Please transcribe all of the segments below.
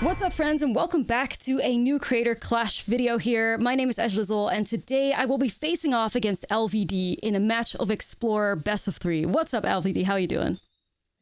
What's up, friends, and welcome back to a new Creator Clash video here. My name is Ashlizzlle, and today I will be facing off against LVD in a match of Explorer Best of 3. What's up, LVD? How are you doing?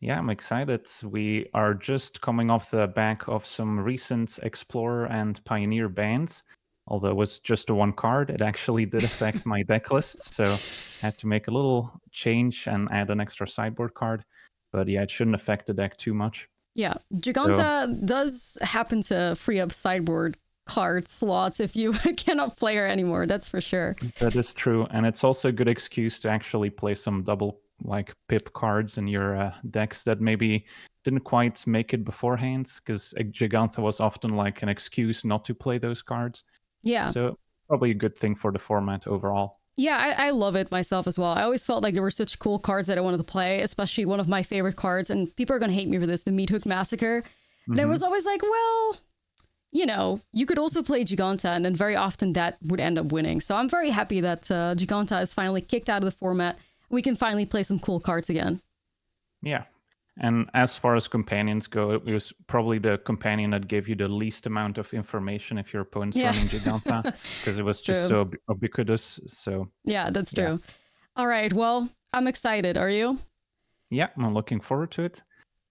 Yeah, I'm excited. We are just coming off the back of some recent Explorer and Pioneer bans. Although it was just the one card, it actually did affect my deck list, so I had to make a little change and add an extra sideboard card. But yeah, it shouldn't affect the deck too much. Yeah, Giganta does happen to free up sideboard card slots if you cannot play her anymore, that's for sure. That is true, and it's also a good excuse to actually play some double pip cards in your decks that maybe didn't quite make it beforehand, because Giganta was often like an excuse not to play those cards. Yeah. So probably a good thing for the format overall. Yeah, I love it myself as well. I always felt like there were such cool cards that I wanted to play, especially one of my favorite cards, and people are going to hate me for this, the Meat Hook Massacre. And I was always like, well, you know, you could also play Giganta, and then very often that would end up winning. So I'm very happy that Giganta is finally kicked out of the format. We can finally play some cool cards again. Yeah. And as far as companions go, it was probably the companion that gave you the least amount of information if your opponent's running Giganta, because it was just so ubiquitous. So yeah, that's true. All right, well, I'm excited. Are you? Yeah, I'm looking forward to it.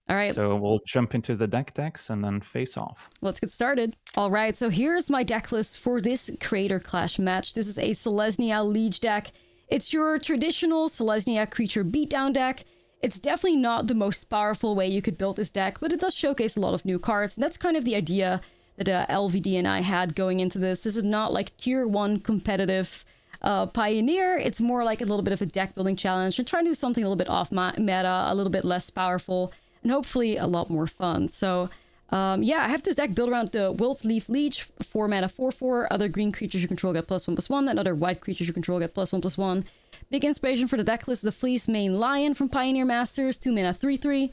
All right. So we'll jump into the decks and then face off. Let's get started. All right, so here's my deck list for this Creator Clash match. This is a Ashlizzlle Liege deck. It's your traditional Ashlizzlle creature beatdown deck. It's definitely not the most powerful way you could build this deck, but it does showcase a lot of new cards. And that's kind of the idea that LVD and I had going into this. This is not like tier 1 competitive Pioneer. It's more like a little bit of a deck building challenge and trying to do something a little bit off meta, a little bit less powerful, and hopefully a lot more fun. So yeah, I have this deck built around the Wild Leaf Leech, 4 mana 4/4. Other green creatures you control get +1/+1, and other white creatures you control get +1/+1. Big inspiration for the deck list, the Fleece Mane Lion from Pioneer Masters, 2 mana 3/3.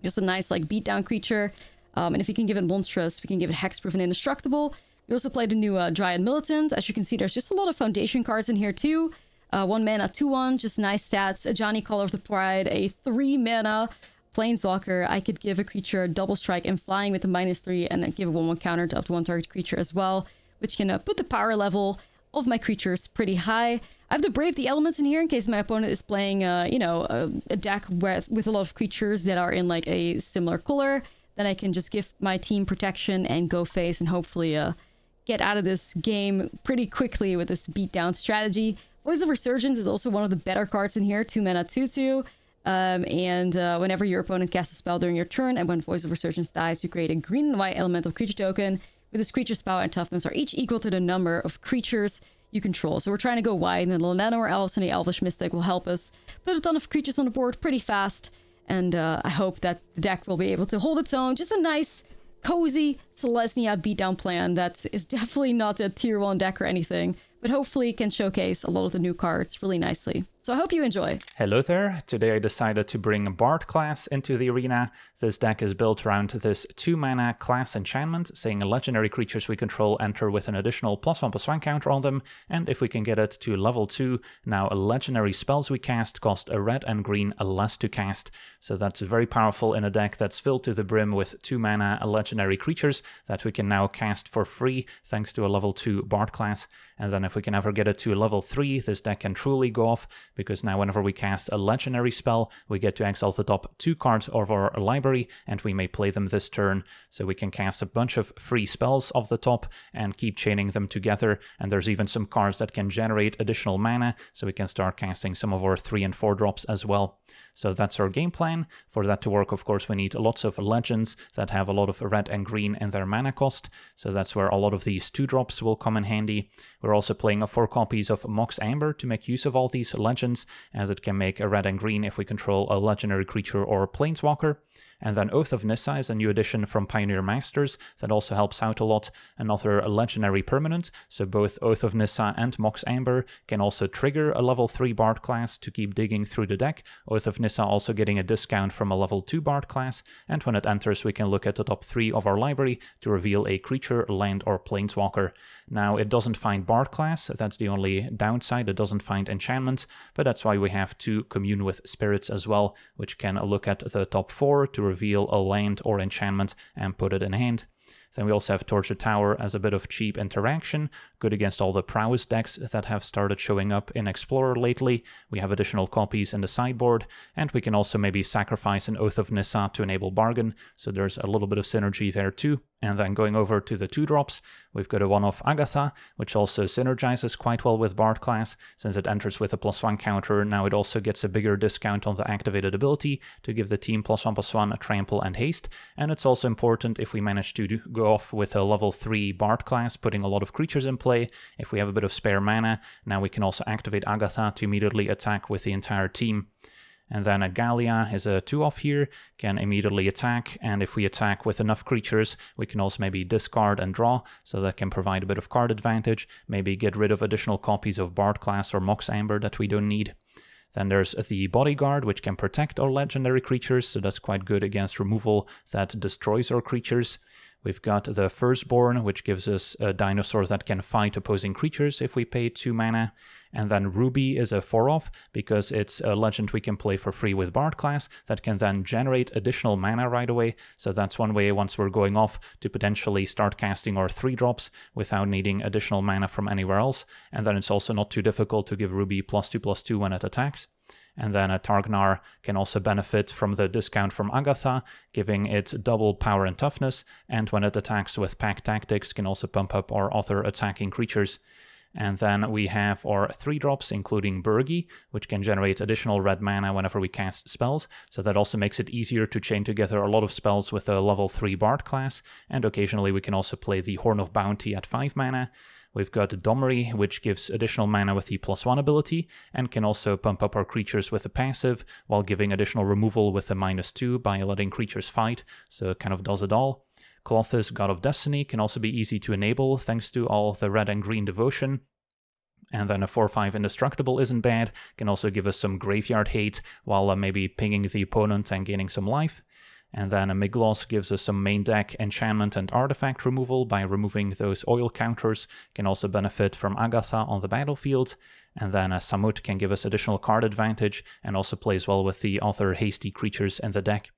Just a nice like beatdown creature. And if you can give it monstrous, we can give it hexproof and indestructible. We also played the new Dryad Militant. As you can see, there's just a lot of foundation cards in here too. 1 mana 2/1, just nice stats. A Johnny Collar of the Pride, a 3 mana Planeswalker. I could give a creature a double strike and flying with a -3, and then give a 1/1 counter to up to 1 target creature as well, which can put the power level of my creatures pretty high. I have the Brave the Elements in here in case my opponent is playing, you know, a deck with a lot of creatures that are in like a similar color. Then I can just give my team protection and go face and hopefully get out of this game pretty quickly with this beatdown strategy. Voice of Resurgence is also one of the better cards in here, 2 mana 2/2. Whenever your opponent casts a spell during your turn, and when Voice of Resurgence dies, you create a green and white elemental creature token. With this creature's power and toughness are each equal to the number of creatures you control. So we're trying to go wide, and the Nano Elves and the Elvish Mystic will help us put a ton of creatures on the board pretty fast. And I hope that the deck will be able to hold its own. Just a nice, cozy Ashlizzlle beatdown plan that is definitely not a tier 1 deck or anything, but hopefully can showcase a lot of the new cards really nicely. So I hope you enjoy. Hello there. Today I decided to bring a Bard class into the arena. This deck is built around this 2 mana class enchantment, saying legendary creatures we control enter with an additional +1/+1 counter on them, and if we can get it to level 2, now legendary spells we cast cost a red and green less to cast. So that's very powerful in a deck that's filled to the brim with 2 mana legendary creatures that we can now cast for free thanks to a level 2 Bard class. And then if we can ever get it to level 3, this deck can truly go off, because now whenever we cast a legendary spell, we get to exile the top 2 cards of our library, and we may play them this turn. So we can cast a bunch of free spells off the top and keep chaining them together, and there's even some cards that can generate additional mana, so we can start casting some of our 3 and 4 drops as well. So that's our game plan. For that to work, of course, we need lots of legends that have a lot of red and green in their mana cost. So that's where a lot of these 2-drops will come in handy. We're also playing 4 copies of Mox Amber to make use of all these legends, as it can make a red and green if we control a legendary creature or planeswalker. And then Oath of Nissa is a new addition from Pioneer Masters that also helps out a lot. Another legendary permanent, so both Oath of Nissa and Mox Amber can also trigger a level 3 Bard class to keep digging through the deck. Oath of Nissa also getting a discount from a level 2 Bard class, and when it enters we can look at the top 3 of our library to reveal a creature, land or planeswalker. Now it doesn't find Bard class, that's the only downside, it doesn't find enchantments, but that's why we have to commune with spirits as well, which can look at the top 4 to reveal a land or enchantment and put it in hand. Then we also have Torture Tower as a bit of cheap interaction, good against all the prowess decks that have started showing up in Explorer lately. We have additional copies in the sideboard, and we can also maybe sacrifice an Oath of Nissa to enable Bargain, so there's a little bit of synergy there too. And then going over to the 2-drops, we've got a 1-off Agatha, which also synergizes quite well with Bard class. Since it enters with a +1 counter, now it also gets a bigger discount on the activated ability to give the team +1/+1, a trample and haste. And it's also important if we manage to go off with a level 3 Bard class, putting a lot of creatures in play. If we have a bit of spare mana, now we can also activate Agatha to immediately attack with the entire team. And then a Gallia is a 2-off here, can immediately attack, and if we attack with enough creatures, we can also maybe discard and draw, so that can provide a bit of card advantage, maybe get rid of additional copies of Bard class or Mox Amber that we don't need. Then there's the Bodyguard, which can protect our legendary creatures, so that's quite good against removal that destroys our creatures. We've got the Firstborn, which gives us a dinosaur that can fight opposing creatures if we pay 2 mana. And then Ruby is a 4-off, because it's a legend we can play for free with Bard class that can then generate additional mana right away. So that's one way, once we're going off, to potentially start casting our 3-drops without needing additional mana from anywhere else. And then it's also not too difficult to give Ruby +2/+2 when it attacks. And then a Targnar can also benefit from the discount from Agatha, giving it double power and toughness, and when it attacks with Pack Tactics can also pump up our other attacking creatures. And then we have our 3-drops, including Burgi, which can generate additional red mana whenever we cast spells, so that also makes it easier to chain together a lot of spells with a level 3 Bard class, and occasionally we can also play the Horn of Bounty at 5 mana. We've got Domri, which gives additional mana with the +1 ability, and can also pump up our creatures with a passive, while giving additional removal with a -2 by letting creatures fight, so it kind of does it all. Colossus, God of Destiny, can also be easy to enable thanks to all the red and green devotion. And then a 4/5 Indestructible isn't bad, can also give us some graveyard hate while maybe pinging the opponent and gaining some life. And then a Miglos gives us some main deck enchantment and artifact removal by removing those oil counters, can also benefit from Agatha on the battlefield. And then a Samut can give us additional card advantage and also plays well with the other hasty creatures in the deck.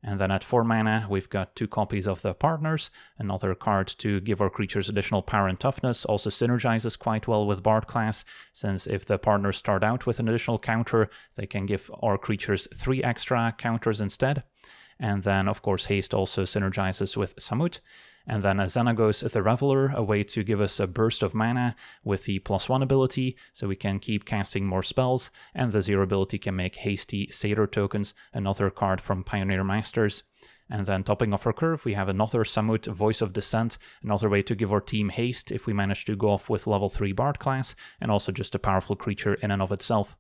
And then at 4 mana, we've got 2 copies of the Partners, another card to give our creatures additional power and toughness, also synergizes quite well with Bard class, since if the Partners start out with an additional counter, they can give our creatures 3 extra counters instead. And then, of course, Haste also synergizes with Samut. And then a Xenagos the Reveler, a way to give us a burst of mana with the +1 ability, so we can keep casting more spells, and the 0 ability can make hasty Satyr tokens, another card from Pioneer Masters. And then topping off our curve, we have another Samut, Voice of Dissent, another way to give our team haste if we manage to go off with level 3 Bard class, and also just a powerful creature in and of itself.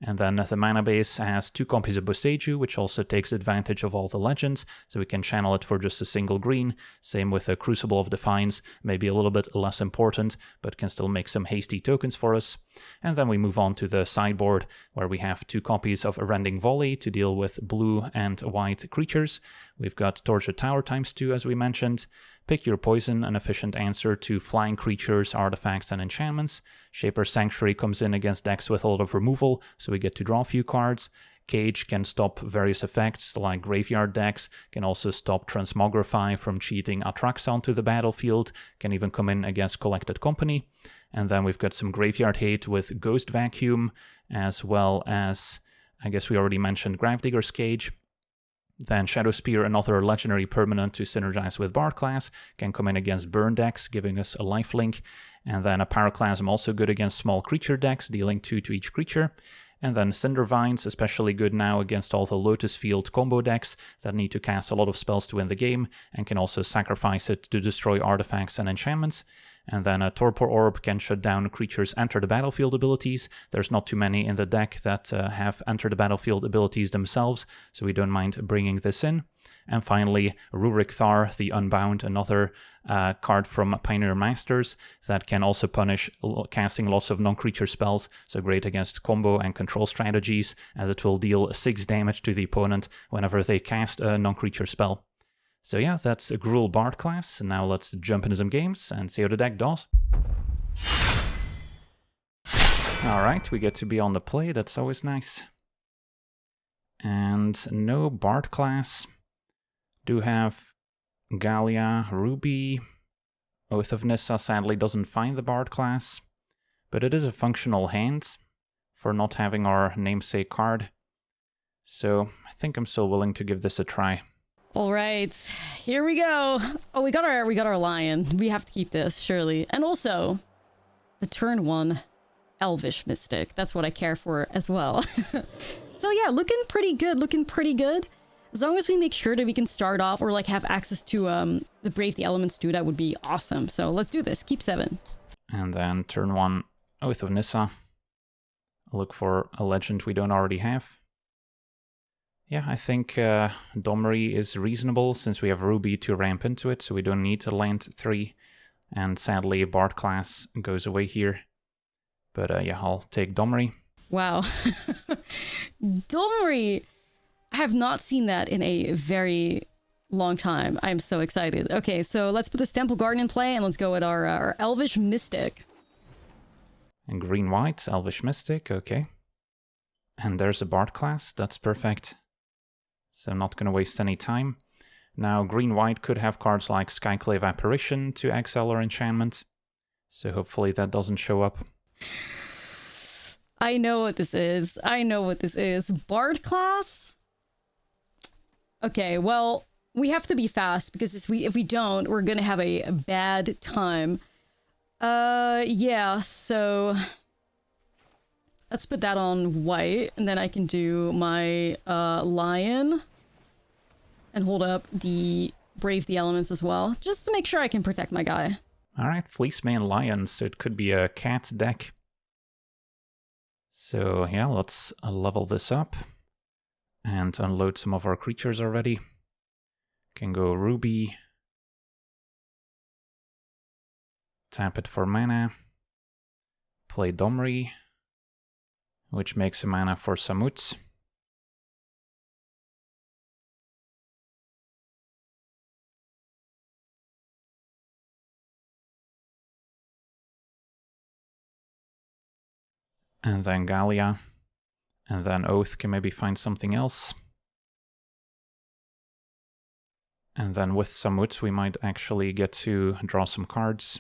And then the mana base has 2 copies of Boseiju, which also takes advantage of all the legends, so we can channel it for just a single green. Same with a Crucible of Defiance, maybe a little bit less important, but can still make some hasty tokens for us. And then we move on to the sideboard, where we have 2 copies of a Rending Volley to deal with blue and white creatures. We've got Torture Tower ×2, as we mentioned. Pick Your Poison, an efficient answer to flying creatures, artifacts, and enchantments. Shaper's Sanctuary comes in against decks with a lot of removal, so we get to draw a few cards. Cage can stop various effects, like graveyard decks, can also stop Transmogrify from cheating Atraxa onto the battlefield, can even come in against Collected Company. And then we've got some graveyard hate with Ghost Vacuum, as well as, I guess we already mentioned, Gravedigger's Cage. Then Shadow Spear, another legendary permanent to synergize with Bard class, can come in against burn decks, giving us a lifelink. And then a Pyroclasm, also good against small creature decks, dealing 2 to each creature. And then Cinder Vines, especially good now against all the Lotus Field combo decks that need to cast a lot of spells to win the game, and can also sacrifice it to destroy artifacts and enchantments. And then a Torpor Orb can shut down creatures' enter the battlefield abilities. There's not too many in the deck that have enter the battlefield abilities themselves, so we don't mind bringing this in. And finally, Rurik Thar, the Unbound, another card from Pioneer Masters that can also punish casting lots of non-creature spells, so great against combo and control strategies, as it will deal 6 damage to the opponent whenever they cast a non-creature spell. So yeah, that's a Gruul Bard class. Now let's jump into some games and see how the deck does. Alright, we get to be on the play, that's always nice. And no Bard class. Do have Gallia, Ruby. Oath of Nissa sadly doesn't find the Bard class, but it is a functional hand for not having our namesake card. So I think I'm still willing to give this a try. All right, here we go. Oh, we got our lion. We have to keep this, surely. And also, the turn 1 Elvish Mystic. That's what I care for as well. So yeah, looking pretty good. As long as we make sure that we can start off or like have access to the Brave the Elements too, that would be awesome. So let's do this. Keep 7. And then turn 1 Oath of Nissa. Look for a legend we don't already have. Yeah, I think Domri is reasonable since we have Ruby to ramp into it, so we don't need to land 3. And sadly, Bard class goes away here. But yeah, I'll take Domri. Wow. Domri! I have not seen that in a very long time. I'm so excited. Okay, so let's put this Temple Garden in play and let's go with our Elvish Mystic. And green-white, Elvish Mystic, okay. And there's a Bard class, that's perfect. So I'm not going to waste any time. Now, green-white could have cards like Skyclave Apparition to exile or enchantment. So hopefully that doesn't show up. I know what this is. Bard class? Okay, well, we have to be fast because if we don't, we're going to have a bad time. Yeah, so let's put that on white, and then I can do my lion and hold up the Brave the Elements as well, just to make sure I can protect my guy. Alright, Fleeceman Lion, so it could be a cat deck. So yeah, let's level this up and unload some of our creatures already. Can go Ruby. Tap it for mana. Play Domri, which makes a mana for Samut. And then Gallia. And then Oath can maybe find something else. And then with Samut we might actually get to draw some cards.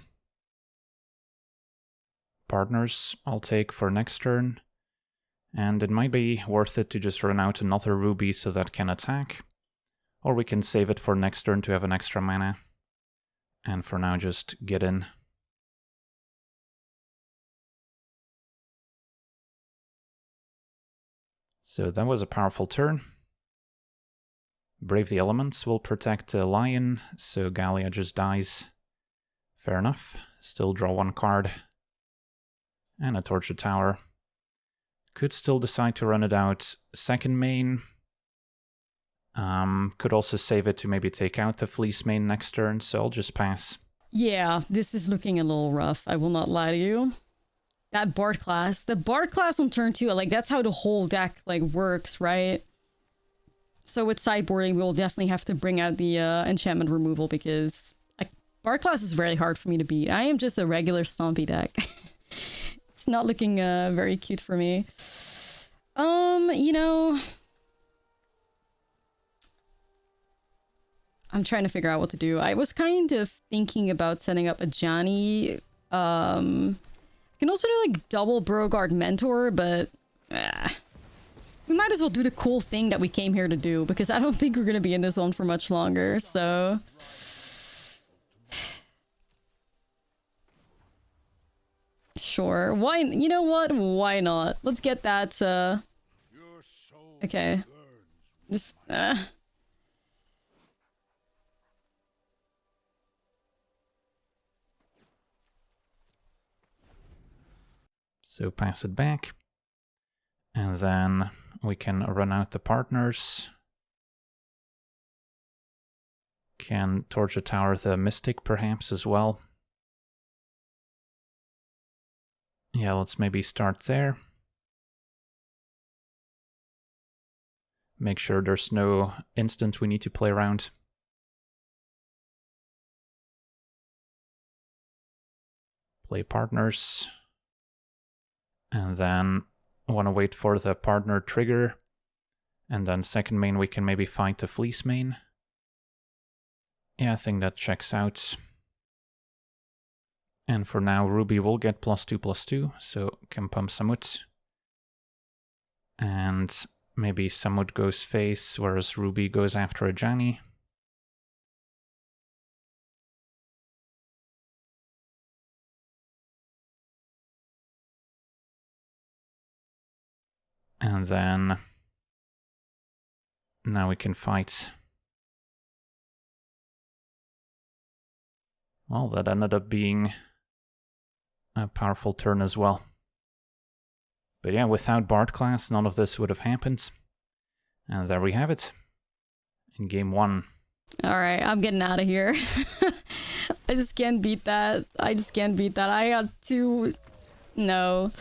Partners I'll take for next turn. And it might be worth it to just run out another Ruby so that can attack. Or we can save it for next turn to have an extra mana. And for now just get in. So that was a powerful turn. Brave the Elements will protect the Lion, so Gallia just dies. Fair enough. Still draw 1 card. And a Torture Tower. Could still decide to run it out second main. Could also save it to maybe take out the Fleece main next turn, so I'll just pass. Yeah, this is looking a little rough, I will not lie to you. That Bard class. The Bard class on turn 2, like, that's how the whole deck, like, works, right? So with sideboarding, we'll definitely have to bring out the enchantment removal because Bard class is very hard for me to beat. I am just a regular stompy deck. It's not looking very cute for me. You know... I'm trying to figure out what to do. I was kind of thinking about setting up a Johnny. I can also do like double Beauregard Mentor, but we might as well do the cool thing that we came here to do because I don't think we're going to be in this one for much longer, so... Sure. Why? You know what? Why not? Let's get that, okay. Just, So pass it back. And then we can run out the partners. Can Torture Tower the Mystic perhaps as well. Yeah, let's maybe start there. Make sure there's no instant we need to play around. Play partners. And then I want to wait for the partner trigger. And then second main we can maybe fight the Fleece main. Yeah, I think that checks out. And for now, Ruby will get +2/+2, so can pump Samut. And maybe Samut goes face, whereas Ruby goes after a Ajani. And then now we can fight. Well, that ended up being a powerful turn as well. But yeah, without Bard class, none of this would have happened. And there we have it. In game 1. Alright, I'm getting out of here. I just can't beat that. I got two... No.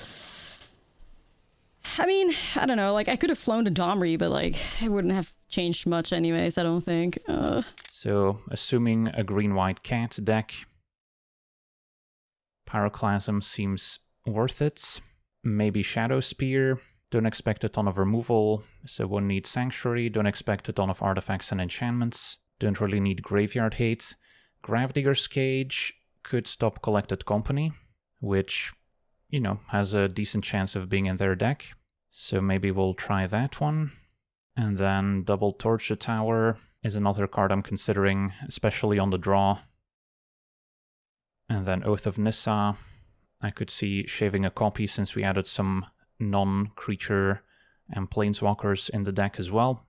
I mean, I don't know. Like, I could have flown to Domri, but like, it wouldn't have changed much anyways, I don't think. So, assuming a green-white cat deck, Pyroclasm seems worth it. Maybe Shadow Spear. Don't expect a ton of removal, so won't need Sanctuary. Don't expect a ton of artifacts and enchantments. Don't really need Graveyard Hate. Gravedigger's Cage could stop Collected Company, which, you know, has a decent chance of being in their deck. So maybe we'll try that one. And then Double Torch the Tower is another card I'm considering, especially on the draw. And then Oath of Nissa. I could see shaving a copy since we added some non-creature and planeswalkers in the deck as well.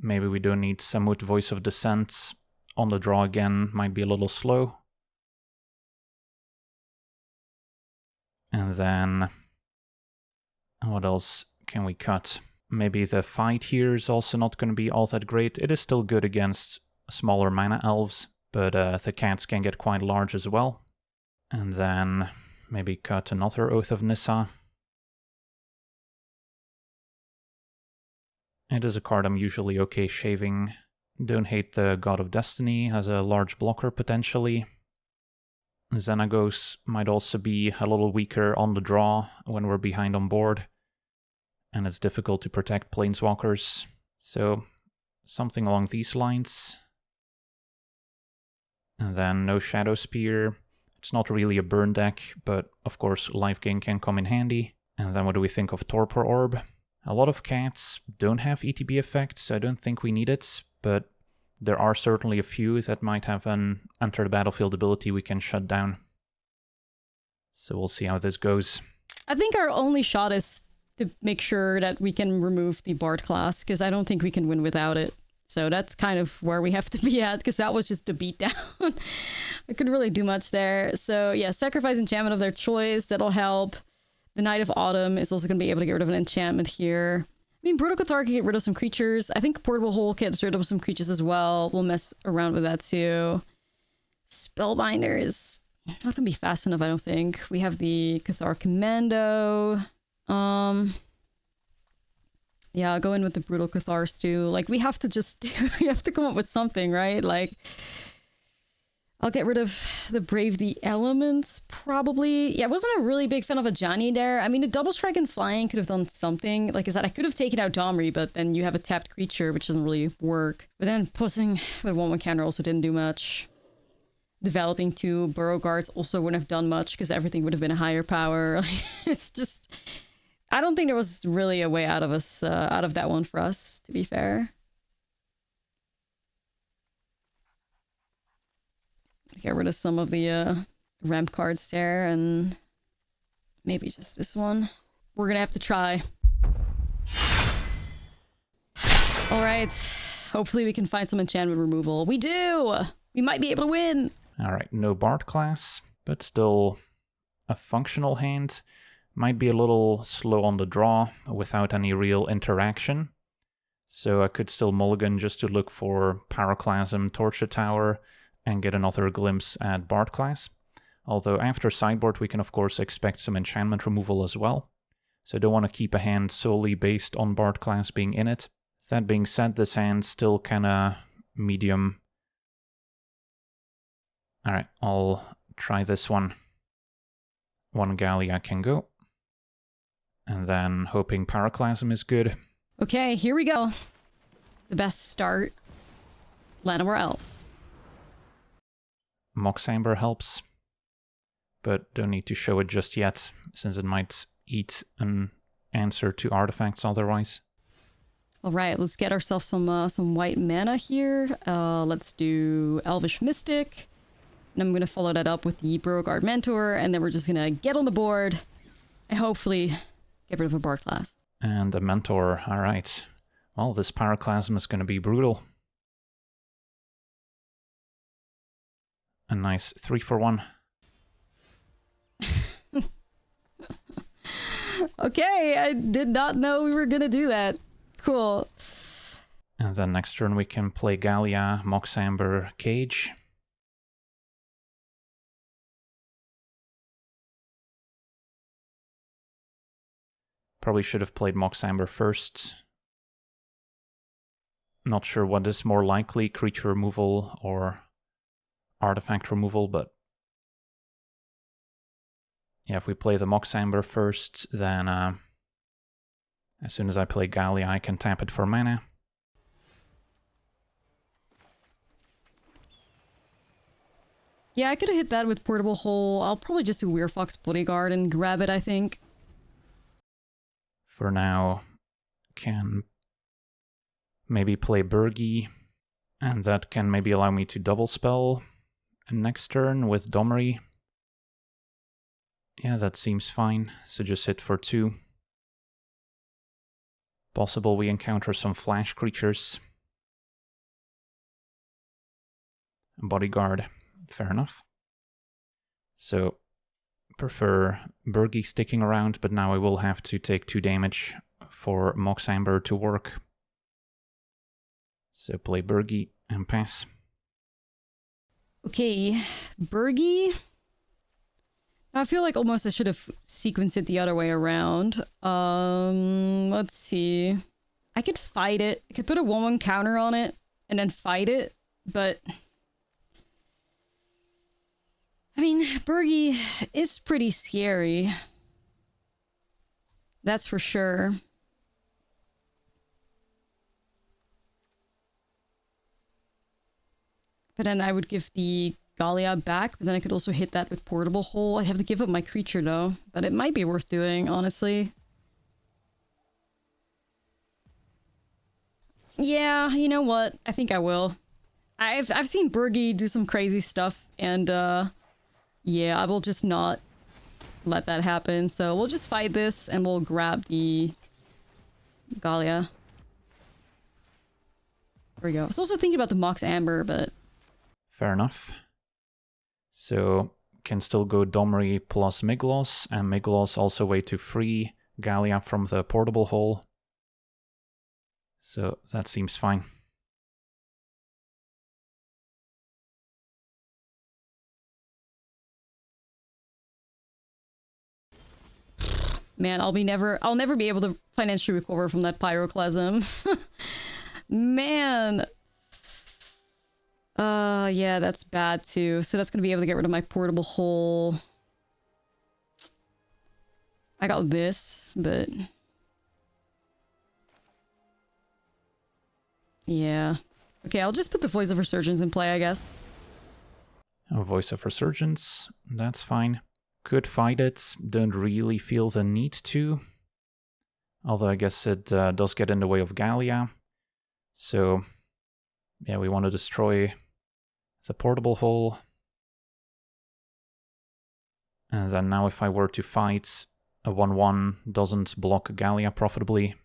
Maybe we don't need Samut Voice of Dissent. On the draw again, might be a little slow. And then what else can we cut? Maybe the fight here is also not going to be all that great. It is still good against smaller mana elves, but the cats can get quite large as well. And then maybe cut another Oath of Nissa. It is a card I'm usually okay shaving. Don't hate the God of Destiny, has a large blocker potentially. Xenagos might also be a little weaker on the draw when we're behind on board. And it's difficult to protect planeswalkers. So something along these lines. And then no Shadow Spear. It's not really a burn deck, but of course life gain can come in handy. And then what do we think of Torpor Orb? A lot of cats don't have ETB effects, I don't think we need it, but there are certainly a few that might have an enter the battlefield ability we can shut down. So we'll see how this goes. I think our only shot is to make sure that we can remove the Bard class, because I don't think we can win without it. So that's kind of where we have to be at, because that was just the beatdown. I couldn't really do much there. So yeah, sacrifice enchantment of their choice, that'll help. The Knight of Autumn is also going to be able to get rid of an enchantment here. I mean, Brutal Cathar can get rid of some creatures. I think Portable Hole gets rid of some creatures as well. We'll mess around with that too. Spellbinder is not going to be fast enough, I don't think. We have the Cathar Commando. Yeah, I'll go in with the Brutal Cathars too. Like, we have to just... we have to come up with something, right? Like... I'll get rid of the Brave the Elements, probably. Yeah, I wasn't a really big fan of a Ajani there. I mean, the Double Strike and Flying could have done something. Like I said, I could have taken out Domri, but then you have a tapped creature, which doesn't really work. But then plussing with 1/1 counter also didn't do much. Developing 2 Burrow Guards also wouldn't have done much, because everything would have been a higher power. It's just... I don't think there was really a way out of us, out of that one for us, to be fair. Get rid of some of the ramp cards there, and maybe just this one. We're gonna have to try. Alright, hopefully we can find some enchantment removal. We do! We might be able to win! Alright, no Bard class, but still a functional hand. Might be a little slow on the draw without any real interaction. So I could still mulligan just to look for Pyroclasm, Torch the Tower, and get another glimpse at Bard class. Although after sideboard we can of course expect some enchantment removal as well. So I don't want to keep a hand solely based on Bard class being in it. That being said, this hand's still kinda medium. Alright, I'll try this one. 1 Gallia can go. And then hoping Pyroclasm is good. Okay, here we go. The best start Llanowar Elves. Mox Amber helps, but don't need to show it just yet, since it might eat an answer to artifacts otherwise. All right, let's get ourselves some white mana here. Let's do Elvish Mystic. And I'm going to follow that up with the Beauregard Mentor, and then we're just going to get on the board and hopefully get rid of a Bard class. And a Mentor, alright. Well, this Pyroclasm is going to be brutal. A nice 3-for-1. Okay, I did not know we were going to do that. Cool. And then next turn we can play Gallia, Mox Amber, Cage. Probably should have played Mox Amber first. Not sure what is more likely, creature removal or artifact removal, but yeah, if we play the Mox Amber first, then as soon as I play Gallia, I can tap it for mana. Yeah, I could have hit that with Portable Hole. I'll probably just do Weirfox Bodyguard and grab it, I think. For now, can maybe play Burgi, and that can maybe allow me to double spell next turn with Domri. Yeah, that seems fine, so just hit for 2. Possible we encounter some flash creatures. Bodyguard, fair enough. So, prefer Burgi sticking around, but now I will have to take 2 damage for Mox Amber to work. So play Burgi and pass. Okay, Burgi. I feel like almost I should have sequenced it the other way around. Let's see. I could fight it. I could put a 1/1 counter on it and then fight it, but I mean, Burgi is pretty scary. That's for sure. But then I would give the Gallia back, but then I could also hit that with Portable Hole. I'd have to give up my creature though, but it might be worth doing, honestly. Yeah, you know what? I think I will. I've seen Burgi do some crazy stuff, and yeah, I will just not let that happen. So we'll just fight this, and we'll grab the Gallia. There we go. I was also thinking about the Mox Amber, but Fair enough. So, can still go Domri plus Miglos, and Miglos also a way to free Gallia from the Portable Hole. So, that seems fine. man, I'll never be able to financially recover from that Pyroclasm. Man. Yeah, that's bad too. So that's gonna be able to get rid of my Portable Hole. I got this, but yeah. Okay, I'll just put the Voice of Resurgence in play, I guess. A Voice of Resurgence, that's fine. Could fight it, don't really feel the need to. Although I guess it does get in the way of Gallia. So, yeah, we want to destroy the Portable Hole. And then now if I were to fight, a 1/1 doesn't block Gallia profitably.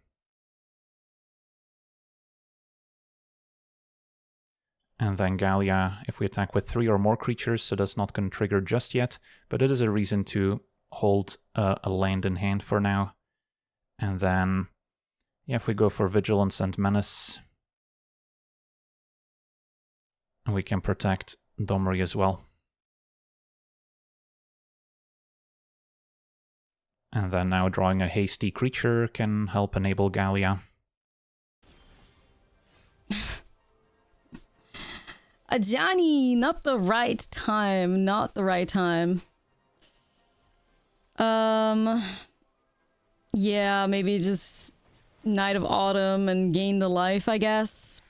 And then Gallia, if we attack with 3 or more creatures, so that's not going to trigger just yet, but it is a reason to hold a land in hand for now. And then, yeah, if we go for Vigilance and Menace, we can protect Domri as well. And then now drawing a hasty creature can help enable Gallia. Ajani, not the right time. Not the right time. Yeah, maybe just Night of Autumn and gain the life, I guess.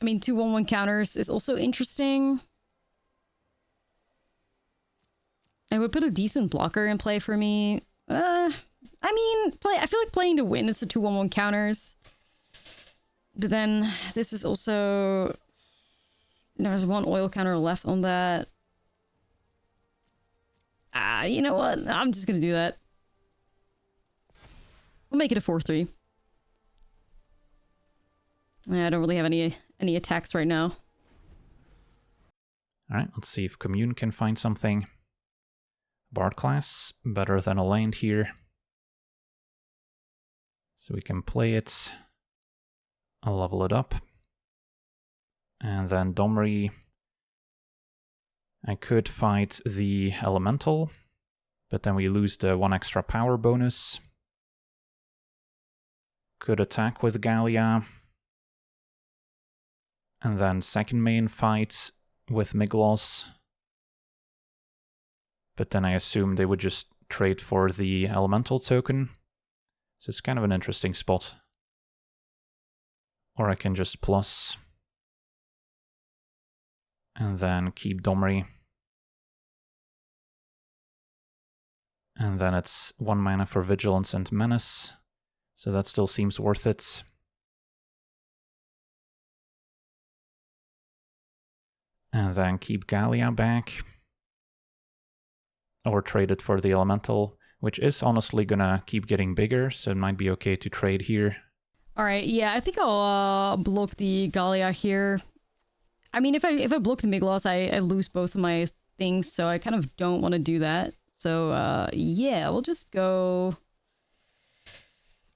I mean, 2/1/1 counters is also interesting. I would put a decent blocker in play for me. I mean, I feel like playing to win is the 2/1/1 counters. But then this is also... There's one oil counter left on that. You know what? I'm just gonna do that. We'll make it a 4/3. I don't really have any attacks right now. Alright, let's see if Commune can find something. Bard class, better than a land here. So we can play it. I'll level it up. And then Domri. I could fight the Elemental, but then we lose the 1 extra power bonus. Could attack with Gallia. And then second main fight with Miglos. But then I assume they would just trade for the Elemental token. So it's kind of an interesting spot. Or I can just plus. And then keep Domri. And then it's 1 mana for Vigilance and Menace. So that still seems worth it. And then keep Gallia back. Or trade it for the Elemental, which is honestly gonna keep getting bigger, so it might be okay to trade here. Alright, yeah, I think I'll block the Gallia here. I mean, if I block the Miglos, I lose both of my things, so I kind of don't want to do that. So, yeah, we'll just go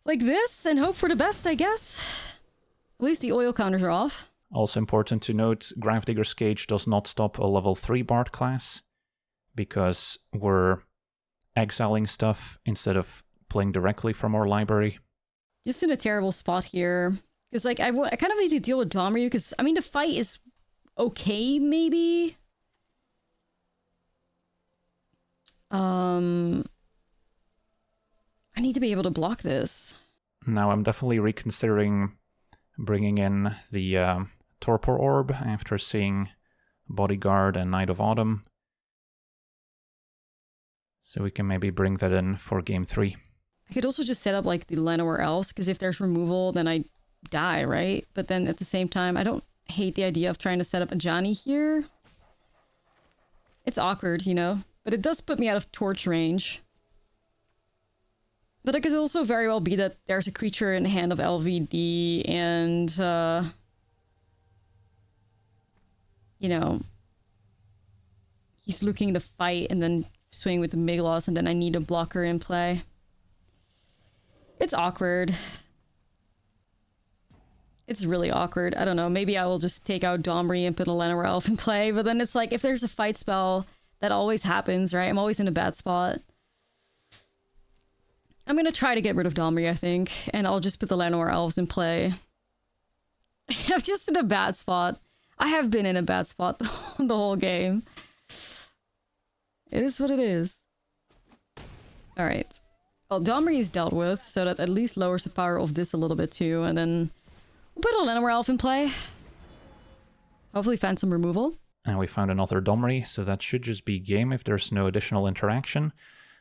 like this and hope for the best, I guess. At least the oil counters are off. Also important to note, Gravedigger's Cage does not stop a level 3 Bard class, because we're exiling stuff instead of playing directly from our library. Just in a terrible spot here. Because, like, I kind of need to deal with Domryu, because, I mean, the fight is okay, maybe? I need to be able to block this. Now I'm definitely reconsidering bringing in the Torpor Orb after seeing Bodyguard and Knight of Autumn. So we can maybe bring that in for game 3. I could also just set up like the Llanowar Elves, because if there's removal, then I die, right? But then at the same time, I don't hate the idea of trying to set up a Johnny here. It's awkward, you know? But it does put me out of torch range. But it could also very well be that there's a creature in the hand of LVD and, you know, he's looking to fight and then swing with the Miglos, and then I need a blocker in play. It's awkward. It's really awkward. I don't know. Maybe I will just take out Domri and put a Llanowar Elf in play, but then it's like, if there's a fight spell, that always happens, right? I'm always in a bad spot. I'm gonna try to get rid of Domri, I think, and I'll just put the Llanowar Elves in play. I'm just in a bad spot. I have been in a bad spot the whole game. It is what it is. Alright. Well, Domri is dealt with, so that at least lowers the power of this a little bit too, and then we'll put a Llanowar Elf in play. Hopefully find some removal. And we found another Domri, so that should just be game if there's no additional interaction.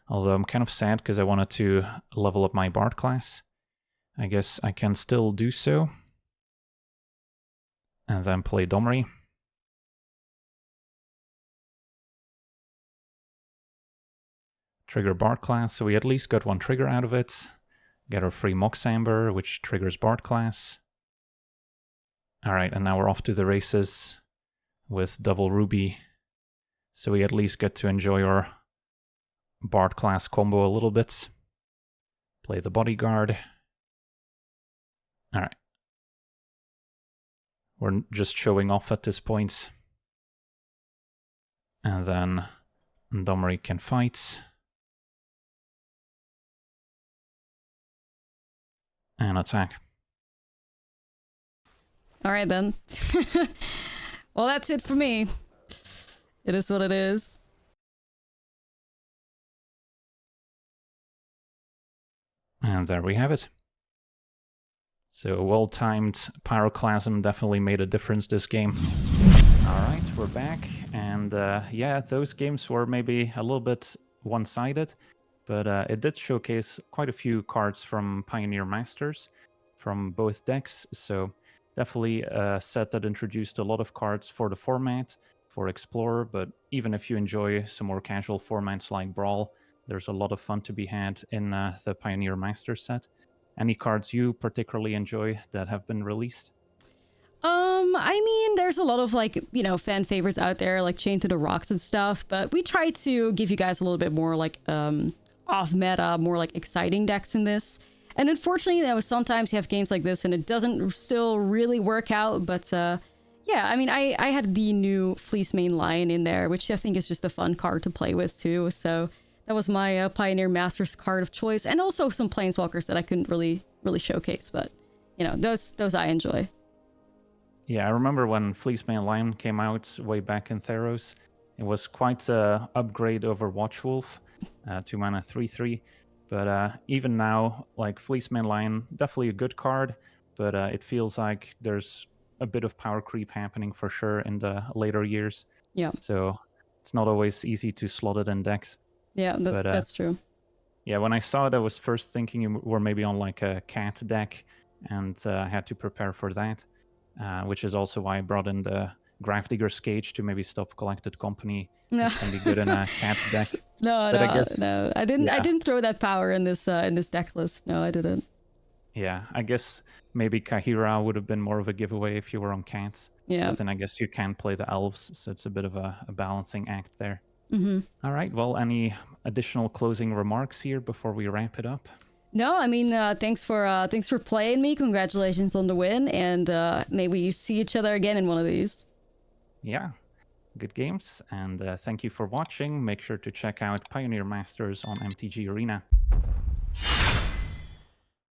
Although I'm kind of sad because I wanted to level up my Bard class. I guess I can still do so. And then play Domri. Trigger Bard class, so we at least got one trigger out of it. Get our free Mox Amber, which triggers Bard class. Alright, and now we're off to the races with double Ruby. So we at least get to enjoy our Bard class combo a little bit. Play the Bodyguard. Alright. We're just showing off at this point. And then Domri can fight. And attack. Alright then. Well, that's it for me. It is what it is. And there we have it. So well-timed Pyroclasm definitely made a difference this game. All right, we're back. And yeah, those games were maybe a little bit one-sided, but it did showcase quite a few cards from Pioneer Masters from both decks. So definitely a set that introduced a lot of cards for the format, for Explorer, but even if you enjoy some more casual formats like Brawl, there's a lot of fun to be had in the Pioneer Masters set. Any cards you particularly enjoy that have been released? I mean, there's a lot of like, you know, fan favorites out there, like Chain to the Rocks and stuff, but we try to give you guys a little bit more like off meta, more like exciting decks in this. And unfortunately, you know, sometimes you have games like this and it doesn't still really work out, but yeah, I mean, I had the new Fleece Main Lion in there, which I think is just a fun card to play with too. So that was my Pioneer Masters card of choice, and also some Planeswalkers that I couldn't really showcase, but you know, those I enjoy. Yeah, I remember when Fleece Main Lion came out way back in Theros. It was quite an upgrade over Watchwolf, 2-mana 3/3. But even now, like Fleece Main Lion, definitely a good card, but it feels like there's a bit of power creep happening for sure in the later years. Yeah. So it's not always easy to slot it in decks. Yeah, that's true. Yeah, when I saw it, I was first thinking you were maybe on like a cat deck, and I had to prepare for that, which is also why I brought in the Gravedigger's Cage to maybe stop Collected Company. No. It can be good in a cat deck. No, But no, I guess, no. I didn't throw that power in this deck list. No, I didn't. Yeah, I guess maybe Kahira would have been more of a giveaway if you were on cats. Yeah. But then I guess you can play the elves, so it's a bit of a balancing act there. Mm-hmm. All right, well, any additional closing remarks here before we wrap it up? No, I mean, thanks for playing me. Congratulations on the win, and may we see each other again in one of these. Yeah, good games, and thank you for watching. Make sure to check out Pioneer Masters on MTG Arena.